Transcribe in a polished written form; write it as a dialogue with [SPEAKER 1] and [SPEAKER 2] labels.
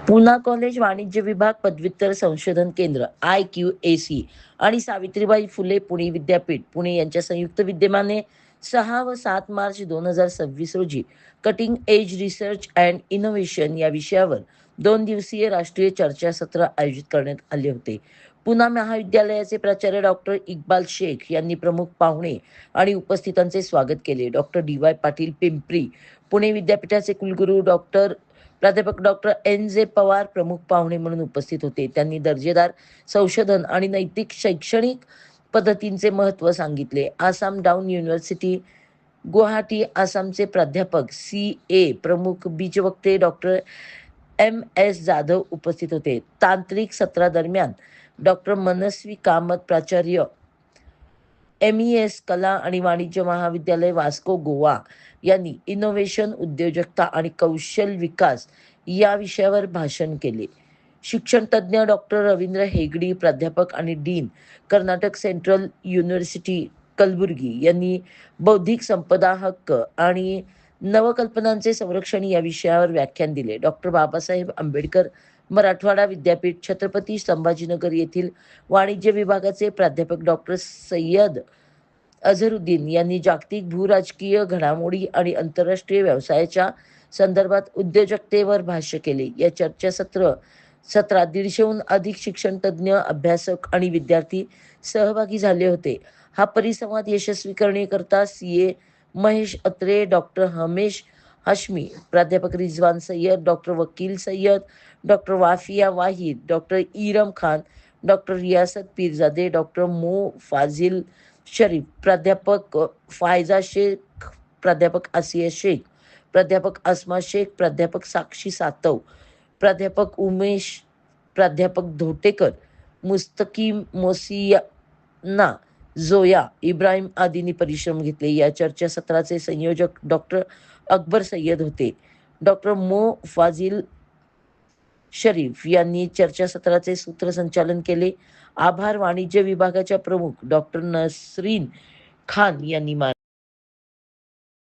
[SPEAKER 1] Poona college वाणिज्य विभाग पदव्युत्तर संशोधन केंद्र IQAC आणि सावित्रीबाई फुले पुणे विद्यापीठ पुणे यांच्या संयुक्त विद्यमाने 6 व 7 मार्च 2026 रोजी cutting edge research and innovation या विषयावर 2 दिवसीय राष्ट्रीय चर्चासत्र आयोजित करण्यात आले होते. पुना महाविद्यालयाचे प्राचार्य डॉक्टर इक्बाल शेख यांनी प्रमुख पाहुणे आणि उपस्थितांचे स्वागत केले. डॉक्टर DY पाटील पिंपरी पुणे विद्यापीठाचे कुलगुरू प्राध्यापक डॉक्टर NJ पवार प्रमुख पाहुणे म्हणून उपस्थित होते. त्यांनी दर्जेदार संशोधन आणि नैतिक शैक्षणिक पद्धतींचे महत्त्व सांगितले. आसाम डाऊन युनिव्हर्सिटी गुवाहाटी आसामचे प्राध्यापक CA प्रमुख बीजवक्ते डॉक्टर MS जाधव उपस्थित होते. तांत्रिक सत्रादरम्यान डॉक्टर मनस्वी कामत प्राचार्य MES कला आणि वाणिज्य महाविद्यालय वास्को गोवा यांनी इनोव्हेशन, उद्योजकता आणि कौशल विकास या विषयावर भाषण केले. शिक्षण तज्ज्ञ डॉक्टर रवींद्र हेगडी प्राध्यापक आणि dean Karnataka Central University Kalaburagi यांनी बौद्धिक संपदा हक्क आणि नवकल्पनांचे संरक्षण या विषयावर व्याख्यान दिले. डॉक्टर बाबासाहेब आंबेडकर मराठवाडा विद्यापीठ छत्रपती संभाजीनगर येथील वाणिज्य विभागाचे प्राध्यापक डॉक्टर सय्यद अझरुद्दीन यांनी जागतिक भूराजकीय घडामोडी आणि आंतरराष्ट्रीय व्यवसायाच्या संदर्भात उद्योजकतेवर भाष्य केले. या सत्रात 150हून अधिक शिक्षण तज्ज्ञ, अभ्यासक आणि विद्यार्थी सहभागी झाले होते. हा परिसंवाद यशस्वी करण्याकरता CA महेश अत्रे, डॉक्टर हमेश हाशमी, प्राध्यापक रिजवान सय्यद, डॉक्टर वकील सय्यद, डॉक्टर वाफिया वाहिद, डॉक्टर इरम खान, डॉक्टर रियासत पीरजादे, डॉक्टर मो फाजिल शरीफ, प्राध्यापक फायजा शेख, प्राध्यापक आसिया शेख, प्राध्यापक अस्मा शेख, प्राध्यापक साक्षी सातव, प्राध्यापक उमेश, प्राध्यापक धोटेकर, मुस्तकीम मोसियाना, जोया इब्राहिम आदींनी परिश्रम घेतले. या चर्चासत्राचे संयोजक डॉक्टर अकबर सय्यद होते. डॉक्टर मो फाजिल शरीफ यांनी चर्चासत्राचे सूत्रसंचालन केले. आभार वाणिज्य विभागाच्या प्रमुख डॉक्टर नसरीन खान यांनी मानले.